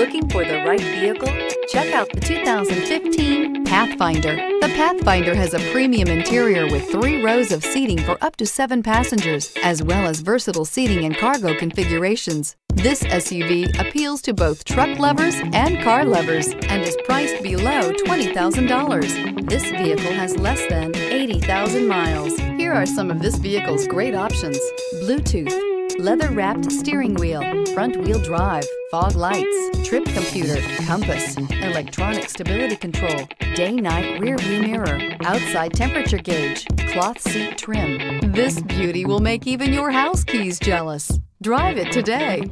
Looking for the right vehicle? Check out the 2015 Pathfinder. The Pathfinder has a premium interior with 3 rows of seating for up to 7 passengers, as well as versatile seating and cargo configurations. This SUV appeals to both truck lovers and car lovers and is priced below $20,000. This vehicle has less than 80,000 miles. Here are some of this vehicle's great options: Bluetooth, leather-wrapped steering wheel, front-wheel drive, fog lights, trip computer, compass, electronic stability control, day-night rear-view mirror, outside temperature gauge, cloth seat trim. This beauty will make even your house keys jealous. Drive it today.